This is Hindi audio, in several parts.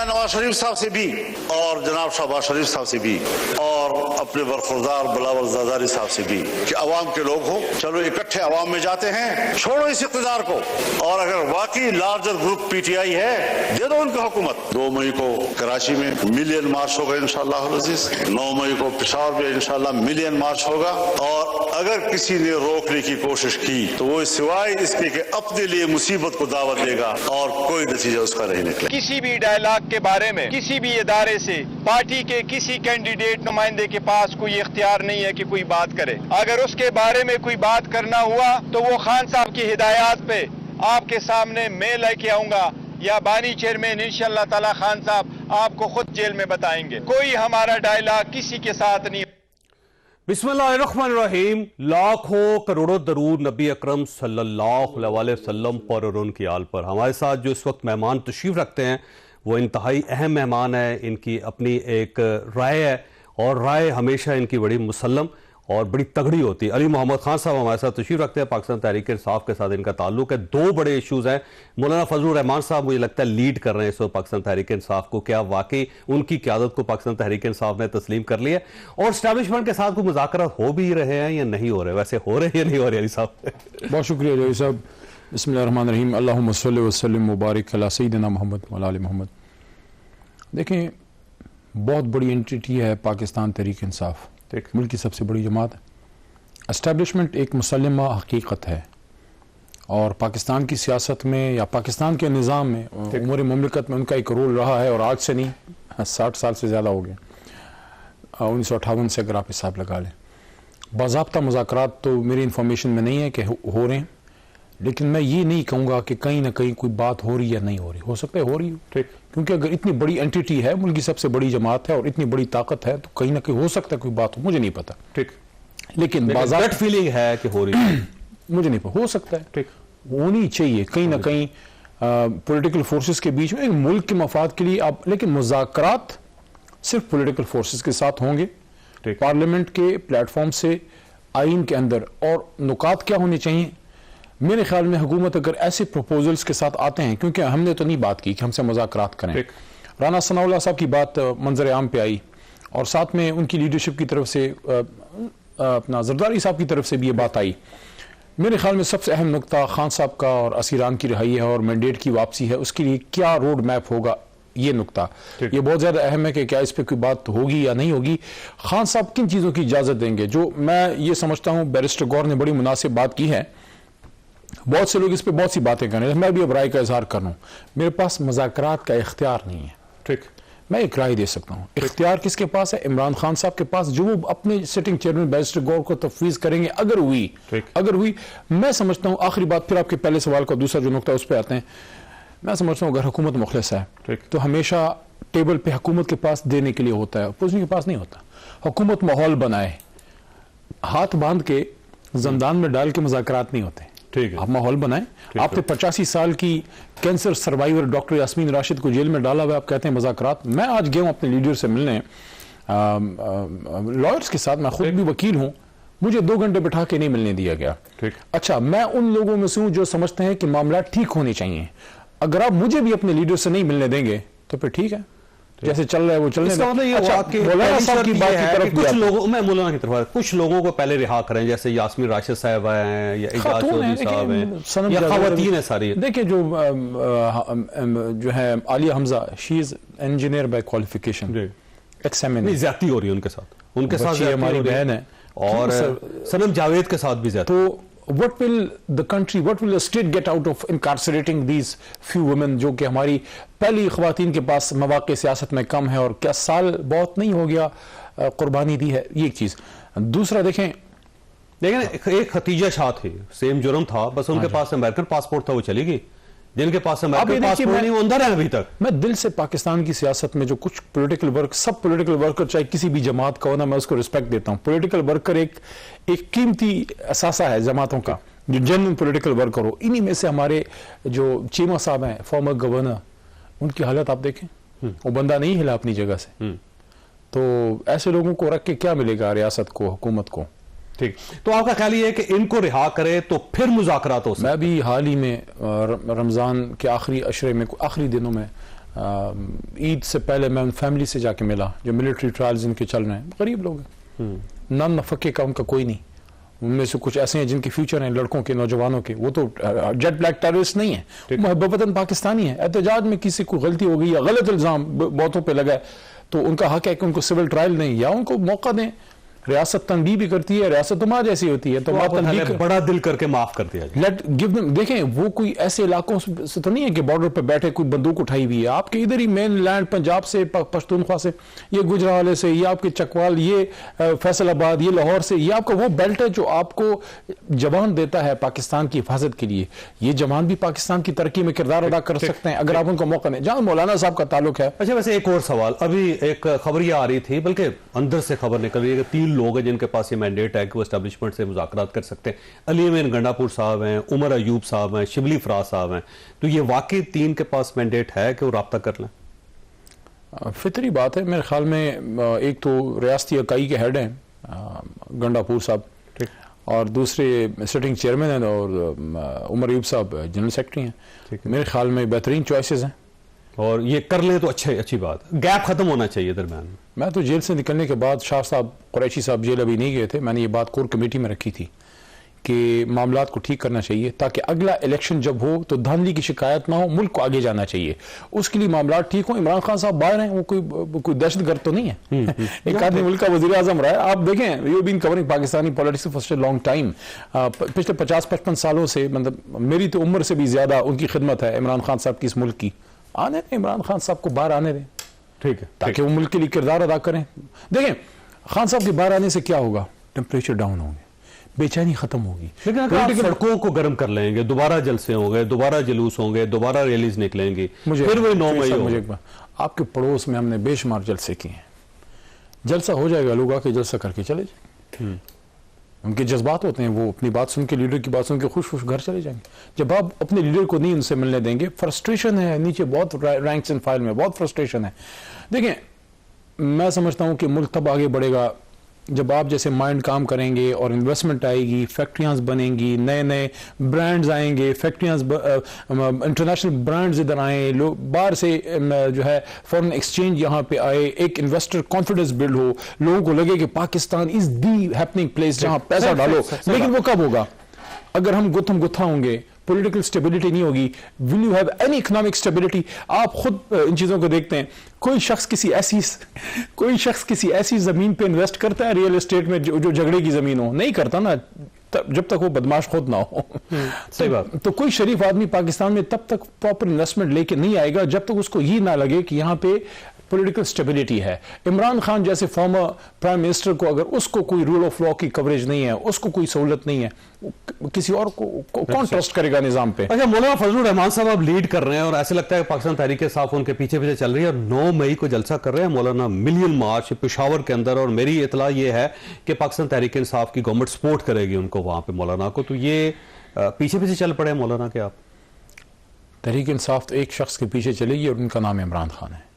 मियां नवाज शरीफ साहब से भी और जनाब शहबाज शरीफ साहब से भी और अपने बरखुरदार बिलावल ज़रदारी साहब से भी कि अवाम के लोग हो, चलो इकट्ठे अवाम में जाते हैं, छोड़ो इस इक़्तिदार को, और अगर वाकई लार्जर ग्रुप पीटीआई है दे दो उनको हुकूमत। 2 मई को कराची में मिलियन मार्च होगा इंशाअल्लाह अज़ीज़, 9 मई को पेशावर में इंशाअल्लाह मिलियन मार्च होगा, और अगर किसी ने रोकने की कोशिश की तो वो सिवाय इसके कि अपने लिए मुसीबत को दावत देगा और कोई नतीजा उसका नहीं निकले। किसी भी डायलॉग के बारे में किसी भी इदारे से पार्टी के किसी कैंडिडेट नुमाइंदे के पास कोई इख्तियार नहीं है कि कोई बात करे। अगर उसके बारे में कोई बात करना हुआ तो वो खान साहब की हिदायत पे आपके सामने मैं लेके आऊंगा, या बानी चेयरमैन इंशाअल्लाह ताला खान साहब आपको खुद जेल में बताएंगे। कोई हमारा डायलॉग किसी के साथ नहीं। बिस्मिल्लाहिर्रहमानिर्रहीम। लाखों करोड़ों दरूद नबी अकरम सल्लल्लाहु अलैहि वसल्लम पर और उनकी आल पर। हमारे साथ जो इस वक्त मेहमान तशरीफ़ रखते हैं वो इंतहाई अहम मेहमान है। इनकी अपनी एक राय है और राय हमेशा इनकी बड़ी मुसल्लम और बड़ी तगड़ी होती है। अली मोहम्मद खान साहब हमारे साथ तशरीफ़ रखते हैं। पाकिस्तान तहरीक इंसाफ के साथ इनका ताल्लुक है। 2 बड़े इशूज़ हैं। मौलाना फजलुर रहमान साहब मुझे लगता है लीड कर रहे हैं इस वक्त पाकिस्तान तहरीक इंसाफ को। क्या वाकई उनकी क़यादत को पाकिस्तान तहरीक इंसाफ ने तस्लीम कर लिया और इस्टेब्लिशमेंट के साथ कोई मुज़ाकरात हो भी रहे हैं या नहीं हो रहे? वैसे हो रहे हैं या नहीं हो रहे अली साहब? बहुत शुक्रिया अली साहब। बिस्मिल्लाहिर्रहमानिर्रहीम। अल्लाहुम्मा सल्लि व सल्लिम मुबारिक अला सय्यिदिना मोहम्मद व अला आलि मोहम्मद। देखें, बहुत बड़ी एंटिटी है पाकिस्तान तहरीक इंसाफ, मुल्क की सबसे बड़ी जमात है। एस्टेब्लिशमेंट एक मुसल्लमा हकीकत है और पाकिस्तान की सियासत में या पाकिस्तान के निज़ाम में उमूर मुमलिकत में उनका एक रोल रहा है, और आज से नहीं 60 साल से ज़्यादा हो गए। 1958 से अगर आप हिसाब लगा लें। बाज़ाब्ता मुज़ाकरात तो मेरी इन्फॉर्मेशन में नहीं है कि हो रहे हैं, लेकिन मैं ये नहीं कहूँगा कि कहीं ना कहीं कोई बात हो रही या नहीं हो रही। हो सकता है हो रही हो, क्योंकि अगर इतनी बड़ी एंटिटी है, मुल्क की सबसे बड़ी जमात है और इतनी बड़ी ताकत है, तो कहीं ना कहीं हो सकता है कोई बात हो। मुझे नहीं पता, ठीक, लेकिन गट फीलिंग है कि हो रही है। मुझे नहीं पता, हो सकता है, ठीक, होनी चाहिए कहीं ना कहीं पॉलिटिकल फोर्सेस के बीच में, एक मुल्क के मफाद के लिए आप। लेकिन मुज़ाकरात सिर्फ पॉलिटिकल फोर्सेस के साथ होंगे, पार्लियामेंट के प्लेटफॉर्म से, आइन के अंदर। और नुकात क्या होने चाहिए? मेरे ख्याल में हुकूमत अगर ऐसे प्रपोजल्स के साथ आते हैं, क्योंकि हमने तो नहीं बात की कि हमसे मुज़ाकरात करें, राना सनाउल्लाह साहब की बात मंजर आम पे आई और साथ में उनकी लीडरशिप की तरफ से अपना जरदारी साहब की तरफ से भी ये बात आई। मेरे ख्याल में सबसे अहम नुकता खान साहब का और असीरान की रिहाई है और मैंडेट की वापसी है। उसके लिए क्या रोड मैप होगा, ये नुकता ये बहुत ज़्यादा अहम है कि क्या इस पर कोई बात होगी या नहीं होगी। खान साहब किन चीज़ों की इजाज़त देंगे? जो मैं ये समझता हूँ बैरिस्टर गौर ने बड़ी मुनासिब बात की है। बहुत से लोग इस पर बहुत सी बातें कर रहे हैं, मैं भी अब राय का इजहार कर रहा हूँ। मेरे पास मुज़ाकरात का इख्तियार नहीं है, ठीक, मैं एक राय दे सकता हूँ। इख्तियार किसके पास है? इमरान खान साहब के पास, जो वो अपने सिटिंग चेयरमैन बैरिस्टर गौर को तफवीज़ करेंगे। अगर हुई मैं समझता हूँ, आखिरी बात, फिर आपके पहले सवाल का दूसरा जो नुकता उस पर आते हैं, मैं समझता हूँ अगर हुकूमत मुखलिस है तो हमेशा टेबल पे हुकूमत के पास देने के लिए होता है, अपोजिशन के पास नहीं होता। हुकूमत माहौल बनाए, हाथ बांध के जंदान में डाल के मुज़ाकरात नहीं होते, ठीक है। आप माहौल बनाएं। आपने 85 साल की cancer survivor doctor Yasmeen Rashid को जेल में डाला हुआ, आप कहते हैं मुज़ाकरात। मैं आज गया हूँ अपने लीडर से मिलने, लॉयर्स के साथ, मैं खुद भी वकील हूँ, मुझे 2 घंटे बिठा के नहीं मिलने दिया गया, ठीक। अच्छा, मैं उन लोगों में से हूँ जो समझते हैं कि मामला ठीक होने चाहिए। अगर आप मुझे भी अपने लीडर से नहीं मिलने देंगे तो फिर ठीक है, जैसे चल रहा है वो चलने दें। अच्छा, मौलाना साहब की बात की तरफ कुछ लोगों, मैं मौलाना की तरफ, कुछ लोगों को पहले रिहा करें, जैसे यास्मीन राशिद साहब हैं या इजाज चौधरी साहब हैं या खवातीन है सारी। देखिए, जो है Aliya Hamza, she is engineer by qualification, एक्स-एम-ए, ज्यादती हो रही है उनके साथ हमारी बहन है, और सनम जावेद के साथ भी ज्यादती। तो what will the country, what will the state get out of incarcerating these few women, जो कि हमारी पहली ख्वातीन के पास मौक़े सियासत में कम है, और क्या साल बहुत नहीं हो गया कुर्बानी दी है, ये एक चीज़। दूसरा देखें एक खतीजा शाह थे, सेम जुर्म था, बस उनके पास अमेरिकन पासपोर्ट था, वो चली गई। जिनके पास अमेरिकन पासपोर्ट नहीं, वो अंदर है अभी तक। मैं दिल से पाकिस्तान की सियासत में जो कुछ पॉलिटिकल वर्क, सब पॉलिटिकल वर्कर चाहे किसी भी जमात का हो ना, मैं उसको रिस्पेक्ट देता हूँ। पॉलिटिकल वर्कर एक कीमती असासा है जमातों का, जो जेन्युइन पॉलिटिकल वर्कर हो। इन्हीं में से हमारे जो चीमा साहब हैं, फॉर्मर गवर्नर, उनकी हालत आप देखें, वो बंदा नहीं हिला अपनी जगह से। तो ऐसे लोगों को रख के क्या मिलेगा रियासत को, हुकूमत को? ठीक, तो आपका ख्याल ये है कि इनको रिहा करे तो फिर मुज़ाकरात हो सकते हैं? मैं भी हाल ही में रमज़ान के आखिरी अशरे में, आखिरी दिनों में ईद से पहले मैं उन फैमिली से जाके मिला जो मिलिट्री ट्रायल्स इनके चल रहे हैं, गरीब लोग हैं, नन नफके का उनका कोई नहीं। उनमें से कुछ ऐसे हैं जिनके फ्यूचर हैं, लड़कों के, नौजवानों के, वो तो जेट ब्लैक टेररिस्ट नहीं है, मुहब्बतन पाकिस्तानी है। एहतजाज में किसी को गलती हो गई या गलत इल्जाम बहुतों पे लगा है तो उनका हक है कि उनको सिविल ट्रायल नहीं, या उनको मौका दें। रियासत तनबीह भी करती है, रियासत तुम्हारा जैसी होती है, तो बड़ा दिल करके माफ कर दिया जाए। Let give them. देखें, वो कोई ऐसे इलाकों से तो नहीं है कि बॉर्डर पर बैठे कोई बंदूक उठाई हुई है। आपके इधर ही मेन लैंड, पंजाब से, पश्तूनख्वा से, ये गुजरावाले से, ये आपके चकवाल, ये फैसलाबाद, ये लाहौर से, ये आपका वो बेल्ट है जो आपको जवान देता है पाकिस्तान की हिफाजत के लिए। ये जवान भी पाकिस्तान की तरक्की में किरदार अदा कर सकते हैं अगर आप उनको मौका दें, जहां मौलाना साहब का ताल्लुक है। अच्छा, वैसे एक और सवाल, अभी एक खबर ये आ रही थी, बल्कि अंदर से खबर निकल रही है कि 3 लोग हैं जिनके पास ये मैंडेट है कि वो एस्टैब्लिशमेंट से मुज़ाकरात कर सकते हैं। अली अमीन गंडापुर साहब हैं, उमर अयूब साहब हैं, शिबली फराज साहब हैं, तो ये वाकई 3 के पास मैंडेट है कि वो राब्ता कर लें? फितरी बात है मेरे ख्याल में। एक तो रियासती इकाई के हेड हैं गंडापुर साहब, और दूसरे सिटिंग चेयरमैन हैं, और उमर अयूब साहब जनरल सेक्रेटरी हैं। मेरे ख्याल में बेहतरीन चॉइसेस हैं, और ये कर ले तो अच्छी बात। गैप खत्म होना चाहिए दरम्यान। मैं तो जेल से निकलने के बाद, शाह साहब कुरैशी साहब जेल अभी नहीं गए थे, मैंने ये बात कोर कमेटी में रखी थी कि मामलात को ठीक करना चाहिए ताकि अगला इलेक्शन जब हो तो धांधली की शिकायत ना हो, मुल्क को आगे जाना चाहिए, उसके लिए मामलात ठीक हो। इमरान खान साहब बाहर हैं, वो कोई दहशतगर्द तो नहीं है। एक आदमी मुल्क का वज़ीर आज़म रहा है। आप देखें, you been covering Pakistani politics for a long time, पिछले 50-55 सालों से, मतलब मेरी तो उम्र से भी ज्यादा उनकी खिदमत है इमरान खान साहब की इस मुल्क की। आने दें इमरान खान साहब को बाहर आने दें, ठीक है, ताकि वो मुल्क के लिए किरदार अदा करें। देखें, खान साहब के बाहर आने से क्या होगा, टेम्परेचर डाउन होंगे, बेचैनी खत्म होगी। लेकिन अगर आप सड़कों को गर्म कर लेंगे, दोबारा जलसे होंगे, दोबारा जुलूस होंगे, दोबारा रैलीज निकलेंगी, फिर वही 9 मई मुझे आपके पड़ोस में हमने बेशुमार जलसे किए हैं, जलसा हो जाएगा, लोग आके जलसा करके चले जाए। उनके जज्बात होते हैं, वो अपनी बात सुन के, लीडर की बात सुन के खुश खुश घर चले जाएंगे। जब आप अपने लीडर को नहीं उनसे मिलने देंगे, फ्रस्ट्रेशन है नीचे, बहुत रैंक्स एंड फाइल में बहुत फ्रस्ट्रेशन है। देखें, मैं समझता हूं कि मुल्क तब आगे बढ़ेगा जब आप जैसे माइंड काम करेंगे और इन्वेस्टमेंट आएगी, फैक्ट्रियां बनेंगी, नए नए ब्रांड्स आएंगे, फैक्ट्रियां, इंटरनेशनल ब्रांड्स इधर आए, लोग बाहर से जो है फॉरेन एक्सचेंज यहाँ पे आए, एक इन्वेस्टर कॉन्फिडेंस बिल्ड हो, लोगों को लगे कि Pakistan is the happening place जहां पैसा डालो। लेकिन वो कब होगा? अगर हम गुत्था होंगे, पॉलिटिकल स्टेबिलिटी नहीं होगी, will you have any economic stability? आप खुद इन चीजों को देखते हैं, कोई शख्स किसी ऐसी जमीन पे इन्वेस्ट करता है रियल एस्टेट में जो झगड़े की जमीन हो? नहीं करता ना, जब तक वो बदमाश खुद ना हो। सही बात। तो कोई शरीफ आदमी पाकिस्तान में तब तक प्रॉपर इन्वेस्टमेंट लेके नहीं आएगा जब तक उसको ये ना लगे कि यहाँ पे पॉलिटिकल स्टेबिलिटी है। इमरान खान जैसे फॉर्मर प्राइम मिनिस्टर को अगर उसको कोई रूल ऑफ लॉ की कवरेज नहीं है, उसको कोई सहूलत नहीं है, किसी और को कौन ट्रस्ट करेगा निजाम पे? अच्छा, मौलाना फजलुर रहमान साहब अब लीड कर रहे हैं और ऐसे लगता है पाकिस्तान तहरीक इंसाफ उनके पीछे चल रही है और 9 मई को जलसा कर रहे हैं मौलाना, मिलियन मार्च पेशावर के अंदर, और मेरी इतला ये है कि पाकिस्तान तहरीक इंसाफ की गवर्नमेंट सपोर्ट करेगी उनको वहां पे, मौलाना को। तो ये पीछे चल पड़े मौलाना के आप? तहरीक इंसाफ तो एक शख्स के पीछे चलेगी और उनका नाम इमरान खान है,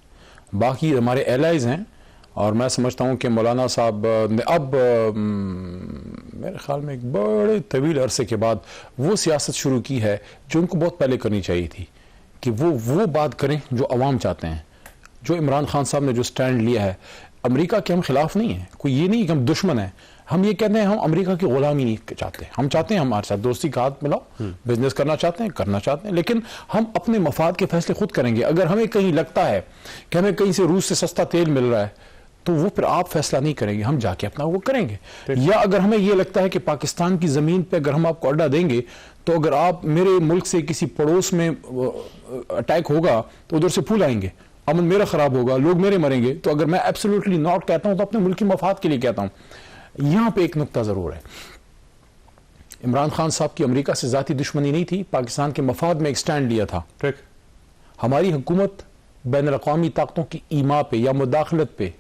बाकी हमारे एलाइज हैं। और मैं समझता हूं कि मौलाना साहब ने अब मेरे ख्याल में एक बड़े तवील अरसे के बाद वो सियासत शुरू की है जो उनको बहुत पहले करनी चाहिए थी, कि वो बात करें जो अवाम चाहते हैं। जो इमरान खान साहब ने जो स्टैंड लिया है, अमेरिका के हम खिलाफ नहीं है, कोई ये नहीं कि हम दुश्मन हैं, हम ये कहते हैं हम अमेरिका की गुलामी नहीं चाहते, हम चाहते हैं हमारे साथ दोस्ती का हाथ मिलाओ, बिजनेस करना चाहते हैं, लेकिन हम अपने मफाद के फैसले खुद करेंगे। अगर हमें कहीं लगता है कि हमें कहीं से रूस से सस्ता तेल मिल रहा है तो वो फिर आप फैसला नहीं करेंगे, हम जाके अपना वो करेंगे। या अगर हमें ये लगता है कि पाकिस्तान की जमीन पे अगर हम आपको अड्डा देंगे तो अगर आप मेरे मुल्क से किसी पड़ोस में अटैक होगा तो उधर से फूल आएंगे, अमन मेरा खराब होगा, लोग मेरे मरेंगे। तो अगर मैं एब्सोल्युटली नॉट कहता हूं तो अपने मुल्क की मफाद के लिए कहता हूं। यहां पे एक नुक्ता जरूर है, इमरान खान साहब की अमेरिका से जाती दुश्मनी नहीं थी, पाकिस्तान के मफाद में एक स्टैंड लिया था। ठीक, हमारी हुकूमत बैन अल-अक़वामी ताकतों की ईमा पे या मुदाखलत पे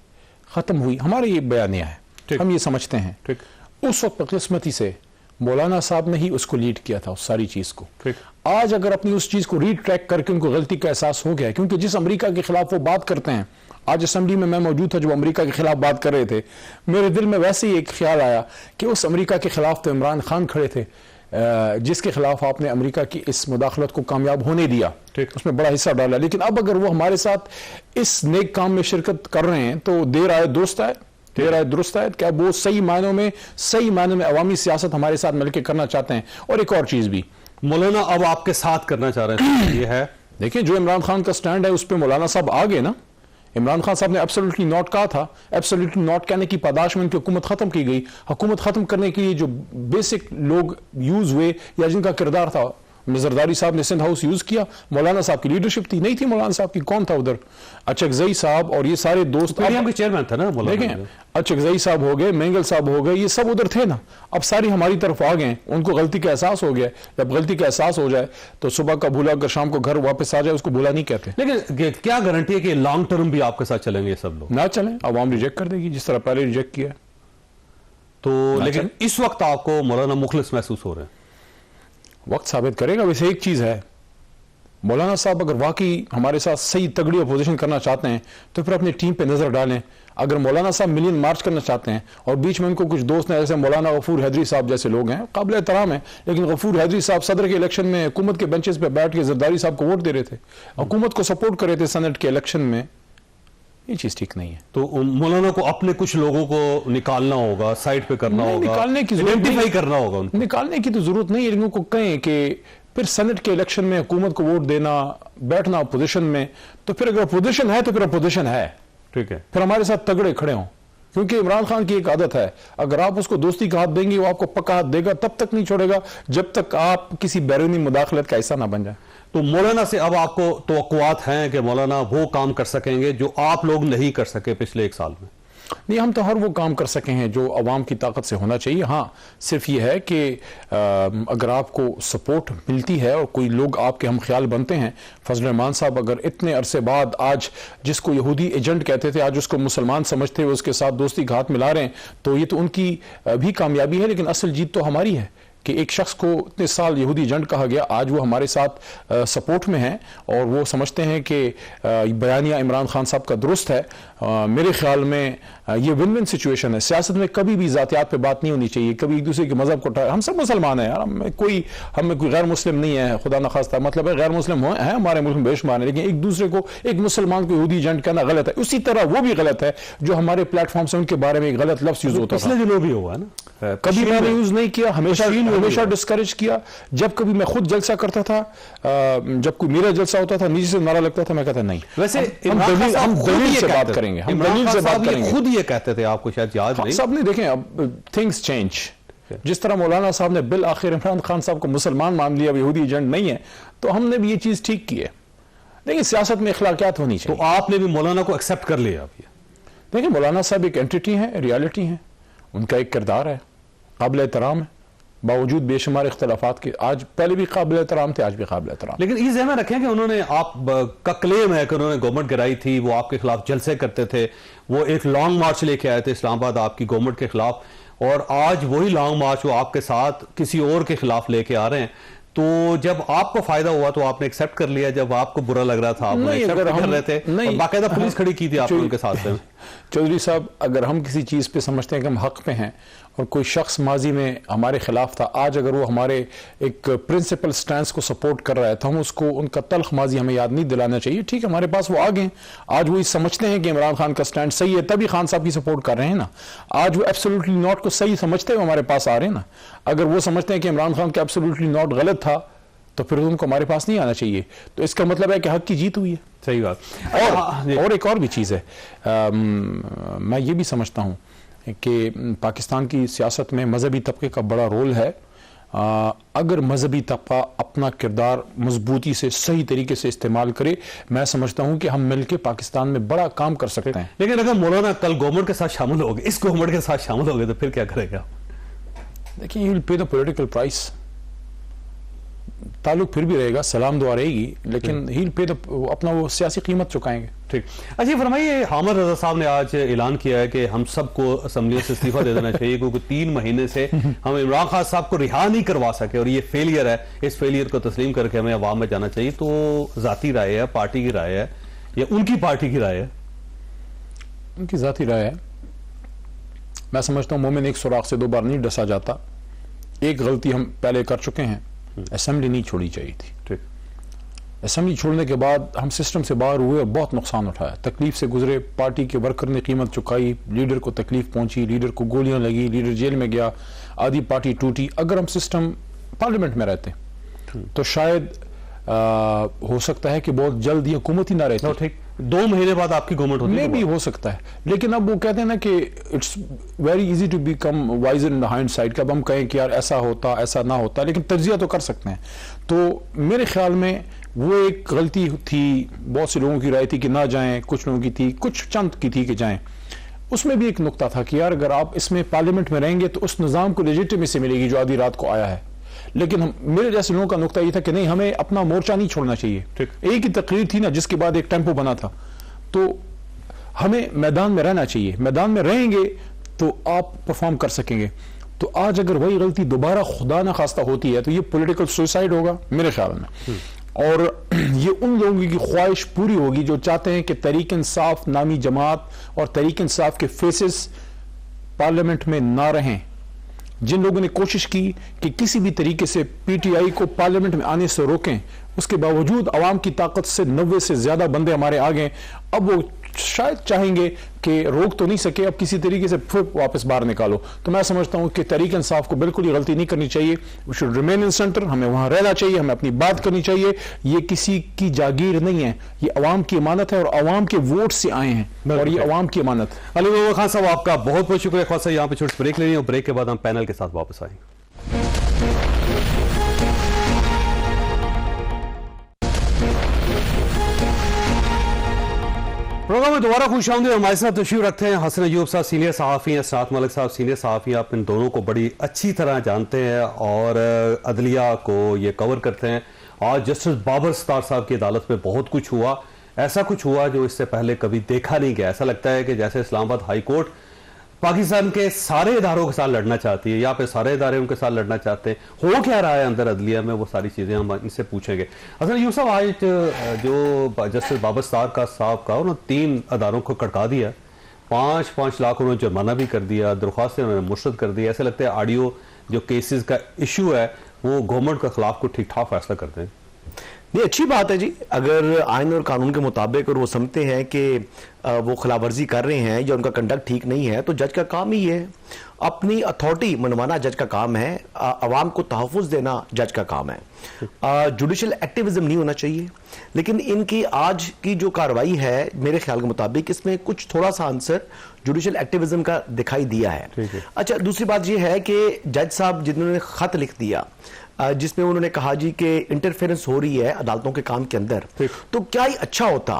खत्म हुई, हमारे ये बयानिया है, हम ये समझते हैं। ठीक, उस वक्त किस्मती से मौलाना साहब ने ही उसको लीड किया था उस सारी चीज को। आज अगर अपनी उस चीज को रीट्रैक करके उनको गलती का एहसास हो गया, क्योंकि जिस अमेरिका के खिलाफ वो बात करते हैं, आज असेंबली में मैं मौजूद था जब अमेरिका के खिलाफ बात कर रहे थे, मेरे दिल में वैसे ही एक ख्याल आया कि उस अमेरिका के खिलाफ तो इमरान खान खड़े थे, जिसके खिलाफ आपने अमेरिका की इस मुदाखलत को कामयाब होने दिया, उसमें बड़ा हिस्सा डाला। लेकिन अब अगर वो हमारे साथ इस नेक काम में शिरकत कर रहे हैं तो देर आए दुरुस्त आए, देर आए दुरुस्त आए। क्या वो सही मायनों में अवामी सियासत हमारे साथ मिलकर करना चाहते हैं? और एक और चीज भी मौलाना अब आपके साथ करना चाह रहे हैं, ये है देखिए जो इमरान खान का स्टैंड है उस पर मौलाना साहब आ गए ना। इमरान खान साहब ने एब्सोल्युटली नॉट कहा था, एब्सोल्युटली नॉट कहने की पादाश में उनकी हुकूमत खत्म की गई। हुकूमत खत्म करने के लिए जो बेसिक लोग यूज हुए या जिनका किरदार था, जरदारी साहब ने सिंध हाउस यूज किया, मौलाना साहब की लीडरशिप थी, नहीं थी मौलाना साहब की, कौन था उधर? अचकजई साहब और ये सारे दोस्त, के चेयरमैन था ना मौलाना। देखें अचकजई साहब हो गए, मेंगल साहब हो गए, ये सब उधर थे ना। अब सारी हमारी तरफ आ गए, उनको गलती का एहसास हो गया। जब गलती का एहसास हो जाए तो सुबह का भूला अगर शाम को घर वापस आ जाए उसको भूला नहीं कहते। लेकिन क्या गारंटी है कि लॉन्ग टर्म भी आपके साथ चलेंगे ये सब लोग? ना चलें, अवाम रिजेक्ट कर देगी जिस तरह पहले रिजेक्ट किया। तो लेकिन इस वक्त आपको मौलाना मुखलिस महसूस हो रहे हैं? वक्त साबित करेगा। वैसे एक चीज है, मौलाना साहब अगर वाकई हमारे साथ सही तगड़ी अपोजिशन करना चाहते हैं तो फिर अपनी टीम पे नजर डालें। अगर मौलाना साहब मिलियन मार्च करना चाहते हैं और बीच में उनको कुछ दोस्त हैं जैसे मौलाना गफूर हैदरी साहब जैसे लोग हैं, काबिल एहतराम है, लेकिन गफूर हैदरी साहब सदर के इलेक्शन में हुकूमत के बेंचेस पे बैठ के जरदारी साहब को वोट दे रहे थे, हुकूमत को सपोर्ट कर रहे थे सेनेट के इलेक्शन में, ये चीज ठीक नहीं है। तो मौलाना को अपने कुछ लोगों को निकालना होगा, साइड पे करना होगा, निकालने की आइडेंटिफाई करना होगा उनको। निकालने की तो जरूरत नहीं है, लेकिन उनको कहें कि फिर सेनेट के इलेक्शन में हुकूमत को वोट देना, बैठना अपोजिशन में, तो फिर अगर अपोजिशन है तो फिर अपोजिशन है, ठीक है, फिर हमारे साथ तगड़े खड़े हों। क्योंकि इमरान खान की एक आदत है, अगर आप उसको दोस्ती का हाथ देंगे वो आपको पक्का हाथ देगा, तब तक नहीं छोड़ेगा जब तक आप किसी बैरूनी मुदाखलत का हिस्सा ना बन जाए। तो मौलाना से अब आपको तवक्कुआत हैं कि मौलाना वो काम कर सकेंगे जो आप लोग नहीं कर सके पिछले एक साल में? नहीं, हम तो हर वो काम कर सके हैं जो अवाम की ताकत से होना चाहिए। हाँ, सिर्फ ये है कि अगर आपको सपोर्ट मिलती है और कोई लोग आपके हम ख्याल बनते हैं, फजल रहमान साहब अगर इतने अरसे बाद आज जिसको यहूदी एजेंट कहते थे आज उसको मुसलमान समझते हुए उसके साथ दोस्ती का हाथ मिला रहे हैं, तो ये तो उनकी भी कामयाबी है। लेकिन असल जीत तो हमारी है कि एक शख्स को इतने साल यहूदी एजेंट कहा गया, आज वो हमारे साथ सपोर्ट में हैं और वो समझते हैं कि बयानिया इमरान खान साहब का दुरुस्त है। मेरे ख्याल में ये विन विन सिचुएशन है। सियासत में कभी भी जातियात पे बात नहीं होनी चाहिए, कभी एक दूसरे के मजहब को हम सब मुसलमान हैं यार, हमें कोई गैर मुस्लिम नहीं है, खुदा न खास्ता, मतलब है गैर मुस्लिम है हमारे मुल्क में बेशुमार है, लेकिन एक दूसरे को, एक मुसलमान को यहूदी एजेंट कहना गलत है। उसी तरह वो भी गलत है जो हमारे प्लेटफॉर्म से उनके बारे में एक गलत लफ्ज यूज होता है। पिछले दिनों भी हुआ ना, कभी मैंने यूज नहीं किया, हमेशा डिस्करेज किया। जब कभी मैं खुद जलसा करता था, जब कोई मेरा जलसा होता था, नीचे से नारा लगता था, मैं कहता नहीं। वैसे हम दलील से बात करेंगे, हम दलील से बात करेंगे। खुद ये कहते थे, आपको शायद याद नहीं। सब ने देखें, अब थिंग्स चेंज। जिस तरह मौलाना साहब ने बिल आखिर इमरान खान साहब को मुसलमान मान लिया, यहूदी एजेंट नहीं है, तो हमने भी ये चीज ठीक की है। देखिए सियासत में इखलाकियात होनी चाहिए। तो आपने भी मौलाना को एक्सेप्ट कर लिया? देखिए मौलाना साहब एक एंटिटी है, रियलिटी है, उनका एक किरदार है, काबिल एहतराम है, बावजूद बेशुमार इख्तलाफात के। आज पहले भी काबिल एहतराम थे, आज भी काबिल एहतराम। लेकिन ये ज़हन में रखें कि उन्होंने, आप का क्लेम है कि उन्होंने गवर्नमेंट गिराई थी, वो आपके खिलाफ जलसे करते थे, वो एक लॉन्ग मार्च लेके आए थे इस्लामाबाद आपकी गवर्नमेंट के खिलाफ, और आज वही लॉन्ग मार्च वो आपके साथ किसी और के खिलाफ लेके आ रहे हैं। तो जब आपको फायदा हुआ तो आपने एक्सेप्ट कर लिया, जब आपको बुरा लग रहा था आप एक्सेप्ट कर रहे थे, और बाकायदा पुलिस खड़ी की थी आपने उनके साथ में। चौधरी साहब, अगर हम किसी चीज पे समझते हैं कि हम हक पे हैं और कोई शख्स माजी में हमारे खिलाफ था, आज अगर वो हमारे एक प्रिंसिपल स्टैंस को सपोर्ट कर रहा है तो हम उसको, उनका तल्ख माजी हमें याद नहीं दिलाना चाहिए। ठीक है, हमारे पास वो आ गए, आज वो समझते हैं कि इमरान खान का स्टैंड सही है, तभी खान साहब की सपोर्ट कर रहे हैं ना। आज वो एब्सोल्युटली नॉट को सही समझते हुए हमारे पास आ रहे हैं ना। अगर वो समझते हैं कि इमरान खान का एब्सोल्युटली नॉट गलत था तो फिर उनको हमारे पास नहीं आना चाहिए। तो इसका मतलब है कि हक की जीत हुई है। सही बात। और एक और भी चीज़ है, मैं ये भी समझता हूँ कि पाकिस्तान की सियासत में मजहबी तबके का बड़ा रोल है। अगर मजहबी तबका अपना किरदार मजबूती से सही तरीके से इस्तेमाल करे, मैं समझता हूँ कि हम मिलकर पाकिस्तान में बड़ा काम कर सकते हैं। लेकिन अगर मौलाना कल गवर्नमेंट के साथ शामिल हो गए, इस गवर्नमेंट के साथ शामिल हो गए, तो फिर क्या करेगा? देखिए, he will pay the political price. ताल्लुक फिर भी रहेगा, सलाम दुआ रहेगी, लेकिन ही पे अपना वो सियासी कीमत चुकाएंगे। ठीक। अच्छा फरमाइए, हामिद रजा साहब ने आज ऐलान किया है कि हम सबको असम्बली से इस्तीफा दे देना चाहिए क्योंकि 3 महीने से हम इमरान खान साहब को रिहा नहीं करवा सके और ये फेलियर है, इस फेलियर को तस्लीम करके हमें अवाम में जाना चाहिए। तो जाती राय है, पार्टी की राय है, या उनकी पार्टी की राय है? उनकी जाती राय है। मैं समझता हूँ मोमिन एक सुराख से 2 बार नहीं डसा जाता। एक गलती हम पहले कर चुके हैं, असेंबली नहीं छोड़ी चाहिए थी। ठीक। असेंबली छोड़ने के बाद हम सिस्टम से बाहर हुए और बहुत नुकसान उठाया, तकलीफ से गुजरे, पार्टी के वर्कर ने कीमत चुकाई, लीडर को तकलीफ पहुंची, लीडर को गोलियां लगी, लीडर जेल में गया, आधी पार्टी टूटी। अगर हम सिस्टम पार्लियामेंट में रहते तो शायद हो सकता है कि बहुत जल्द ये हुकूमत ही ना रहती। ठीक, 2 महीने बाद आपकी गवर्नमेंट होती में भी हो सकता है, लेकिन अब वो कहते हैं ना कि it's very easy to become wiser in hindsight. अब हम कहें कि यार ऐसा होता ऐसा ना होता, लेकिन तज्जिया तो कर सकते हैं। तो मेरे ख्याल में वो एक गलती थी, बहुत से लोगों की राय थी कि ना जाएं, कुछ लोगों की थी, कुछ चंद की थी कि जाएं। उसमें भी एक नुकता था कि यार अगर आप इसमें पार्लियामेंट में रहेंगे तो उस निज़ाम को लेजिटिमेसी मिलेगी जो आधी रात को आया है। लेकिन मेरे जैसे लोगों का नुकता ये था कि नहीं, हमें अपना मोर्चा नहीं छोड़ना चाहिए। एक ही तकरीर थी ना जिसके बाद एक टेम्पो बना था, तो हमें मैदान में रहना चाहिए। मैदान में रहेंगे तो आप परफॉर्म कर सकेंगे। तो आज अगर वही गलती दोबारा खुदा ना खास्ता होती है तो ये पॉलिटिकल सुसाइड होगा मेरे ख्याल में, और ये उन लोगों की ख्वाहिश पूरी होगी जो चाहते हैं कि तहरीक इंसाफ नामी जमात और तहरीक इंसाफ के फेसेस पार्लियामेंट में ना रहें। जिन लोगों ने कोशिश की कि किसी भी तरीके से पीटीआई को पार्लियामेंट में आने से रोकें, उसके बावजूद अवाम की ताकत से 90 से ज्यादा बंदे हमारे आ गए। अब वो शायद चाहेंगे कि रोक तो नहीं सके, अब किसी तरीके से फिर वापस बाहर निकालो। तो मैं समझता हूं कि तहरीक इंसाफ को बिल्कुल ही गलती नहीं करनी चाहिए। We should remain in centre, हमें वहां रहना चाहिए, हमें अपनी बात करनी चाहिए। ये किसी की जागीर नहीं है, ये अवाम की अमानत है और अवाम के वोट से आए हैं और ये अवाम की अमानत है। अली महमूद खान साहब, आपका बहुत बहुत शुक्रिया। खासा यहाँ पे छोटी ब्रेक ले रही है और ब्रेक के बाद हम पैनल के साथ वापस आएंगे। प्रोग्राम में दोबारा खुशामदीद। हमारे साथ तशरीफ रखते हैं हसन अयूब साहब, सीनियर सहाफ़ी हैं, असरात मलिक साहब, सीनियर सहाफ़ी। आप इन दोनों को बड़ी अच्छी तरह जानते हैं और अदलिया को ये कवर करते हैं। आज जस्टिस बाबर सत्तार साहब की अदालत में बहुत कुछ हुआ, ऐसा कुछ हुआ जो इससे पहले कभी देखा नहीं गया। ऐसा लगता है कि जैसे इस्लामाबाद हाई कोर्ट पाकिस्तान के सारे इदारों के साथ लड़ना चाहती है, यहाँ पे सारे इदारे उनके साथ लड़ना चाहते हैं। हो क्या रहा है अंदर अदलिया में, वो सारी चीज़ें हम इनसे पूछेंगे। हसन अयूब साहब, आज जो जस्टिस बाबर सत्तार साहब का उन्होंने 3 अदारों को कड़का दिया, 5-5 लाख उन्होंने जुर्माना भी कर दिया, दरख्वास्तें उन्होंने मुस्तरद कर दी। ऐसा लगता है ऑडियो जो केसेस का इशू है वो गवर्नमेंट के खिलाफ को ठीक ठाक फैसला करते हैं। ये अच्छी बात है जी, अगर आइन और कानून के मुताबिक और वो समझते हैं कि वो खिलाफवर्जी कर रहे हैं या उनका कंडक्ट ठीक नहीं है, तो जज का काम ही है। अपनी अथॉरिटी मनवाना जज का काम है, अवाम को तहफ़्फ़ुज़ देना जज का काम है। जुडिशल एक्टिविज्म नहीं होना चाहिए, लेकिन इनकी आज की जो कार्रवाई है मेरे ख्याल के मुताबिक इसमें कुछ थोड़ा सा आंसर जुडिशल एक्टिविज्म का दिखाई दिया है। अच्छा, दूसरी बात यह है कि जज साहब जिन्होंने खत लिख दिया जिसमें उन्होंने कहा जी कि इंटरफेरेंस हो रही है अदालतों के काम के अंदर, तो क्या ही अच्छा होता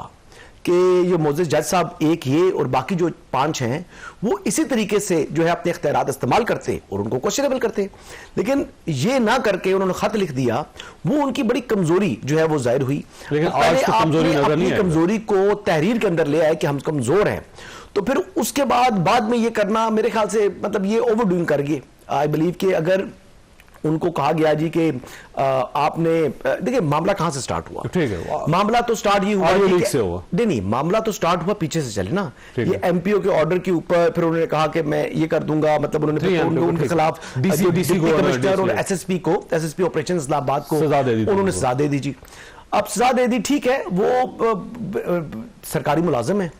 कि ये मोअज़्ज़िज़ जज साहब एक ये और बाकी जो 5 हैं वो इसी तरीके से जो है अपने इख्तियारात इस्तेमाल करते और उनको क्वेश्चनेबल करते। लेकिन ये ना करके उन्होंने खत लिख दिया, वो उनकी बड़ी कमजोरी जो है वो जाहिर हुई। लेकिन आज तो कमजोरी नजर नहीं आई, कमजोरी को तहरीर के अंदर ले आए कि हम कमजोर हैं, तो फिर उसके बाद में ये करना मेरे ख्याल से मतलब ये ओवर डूइंग कर गए। आई बिलीव कि अगर उनको कहा गया जी कि आपने देखिए मामला कहां से स्टार्ट हुआ, ठीक है, मामला तो स्टार्ट ये हुआ से हुआ नहीं, मामला तो स्टार्ट हुआ पीछे से चले ना, ये एमपीओ के ऑर्डर के ऊपर फिर उन्होंने कहा कि मैं ये कर दूंगा, मतलब उन्होंने उनके खिलाफ डिप्टी कमिश्नर और एसएसपी ऑपरेशन इस्लामाबाद को उन्होंने सजा दे दी जी। अब सजा दे दी, ठीक है, वो सरकारी मुलाजिम है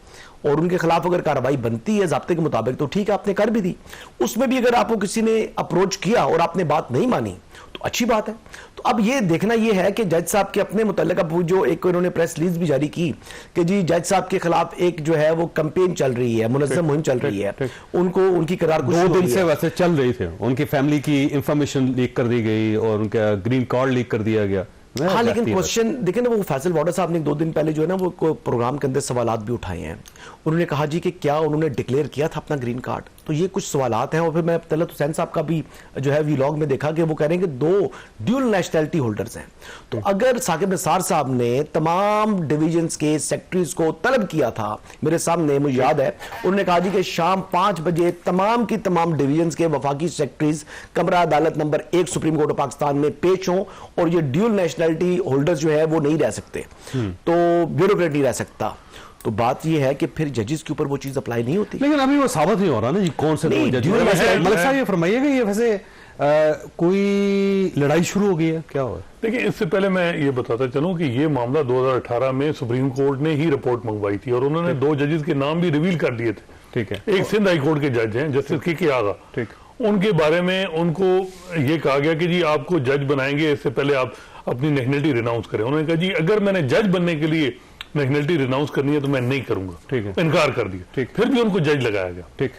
और उनके खिलाफ अगर कार्रवाई बनती है ज़ाब्ते के मुताबिक तो ठीक है, आपने कर भी दी। उसमें भी अगर आपको किसी ने अप्रोच किया और आपने बात नहीं मानी तो अच्छी बात है। तो अब ये देखना ये है कि जज साहब के अपने मुतल्लिका जो एक इन्होंने प्रेस रिलीज भी जारी की कि जी जज साहब के खिलाफ एक जो है वो कैंपेन चल रही है, मुनज़्ज़म मुहिम चल रही है, उनको उनकी करार 2 दिन से वैसे चल रही थी, उनकी फैमिली की इंफॉर्मेशन लीक कर दी गई और उनका ग्रीन कार्ड लीक कर दिया गया। हाँ, लेकिन क्वेश्चन देखिए ना, वो फैसल वाडा साहब ने 2 दिन पहले जो है ना वो प्रोग्राम के अंदर सवालात भी उठाए हैं। उन्होंने कहा जी कि क्या उन्होंने डिक्लेयर किया था अपना ग्रीन कार्ड, तो ये कुछ सवालात हैं। और फिर मैं तलत हुसैन साहब का भी जो है व्लॉग में देखा कि वो कह रहे हैं कि 2 ड्यूल नेशनैलिटी होल्डर्स हैं। तो अगर साकिब निसार साहब ने तमाम डिवीजन्स के सेक्रेटरीज को तलब किया था, मेरे सामने मुझे याद है, उन्होंने कहा जी कि शाम 5 बजे तमाम की तमाम डिवीजन्स के वफाकी सेक्रेटरीज कमरा अदालत number 1 supreme court of Pakistan में पेश हों और ये ड्यूल नेशनैलिटी होल्डर्स जो है वो नहीं रह सकते, तो ब्यूरोक्रेट नहीं रह सकता। तो बात ये है कि फिर जजेस के ऊपर वो चीज अप्लाई नहीं होती। लेकिन अभी वो साबित नहीं हो रहा ना जी कौन से नहीं, दो जज। ड्यूल वैसे है। मलिक साहब ये फरमाइएगा, ये वैसे कोई लड़ाई शुरू हो गई है, क्या हुआ? देखिए, इससे पहले मैं ये बताता चलूं कि ये मामला 2018 में सुप्रीम कोर्ट ने ही रिपोर्ट मंगवाई थी और उन्होंने 2 जजेस के नाम भी रिवील कर दिए थे। ठीक है। एक सिंध हाई कोर्ट के जज हैं जस्टिस के आगा, ठीक। उनके बारे में उनको ये कहा गया कि जी आपको जज बनाएंगे, इससे पहले आप अपनी नेशनलिटी रिनाउंस करें। उन्होंने कहा जी अगर मैंने जज बनने के लिए नेशनलिटी रिनाउंस करनी है तो मैं नहीं करूंगा। ठीक है। इनकार कर दिया। ठीक। फिर भी उनको जज लगाया गया। ठीक।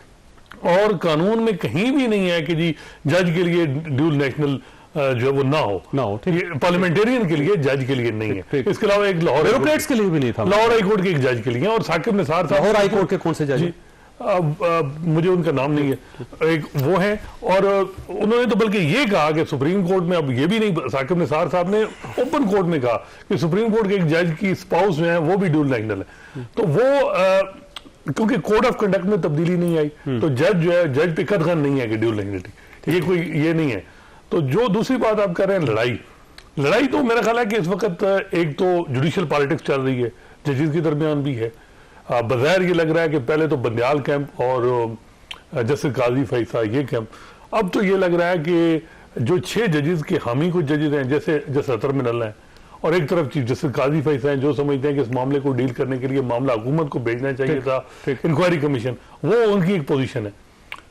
और कानून में कहीं भी नहीं है कि जी जज के लिए ड्यूल नेशनल जो है वो ना हो। ठीक। ये पार्लियामेंटेरियन के लिए, जज के लिए नहीं है। ठीक। इसके अलावा एक लाहौर ब्यूरोक्रेट्स के लिए भी नहीं था। लाहौर हाई कोर्ट के एक जज के लिए और साकिब निसार साहब, लाहौर हाई कोर्ट के कौन से जज? अब मुझे उनका नाम नहीं है, एक वो है। और उन्होंने तो बल्कि ये कहा कि सुप्रीम कोर्ट में, अब ये भी नहीं, साकिब निसार साहब ने ओपन कोर्ट में कहा कि सुप्रीम कोर्ट के एक जज की स्पाउस जो है वो भी ड्यूल नेशनल है। तो वो क्योंकि कोड ऑफ कंडक्ट में तब्दीली नहीं आई तो जज जो है, जज पे कदगन नहीं है कि ड्यूल नेशनलिटी, ये कोई ये नहीं है। तो जो दूसरी बात आप कर रहे हैं लड़ाई तो मेरा ख्याल है कि इस वक्त एक तो जुडिशियल पॉलिटिक्स चल रही है, जजेस के दरमियान भी है। बज़ाहिर ये लग रहा है कि पहले तो बंदियाल कैंप और जस्टिस काजी फैसा ये कैंप, अब तो ये लग रहा है कि जो 6 जजेस के हामी कुछ जजेस हैं जैसे अतर मिनल हैं और एक तरफ चीफ जस्टिस काजी फैसा हैं जो समझते हैं कि इस मामले को डील करने के लिए मामला हुकूमत को भेजना चाहिए था इंक्वायरी कमीशन, वो उनकी एक पोजीशन है।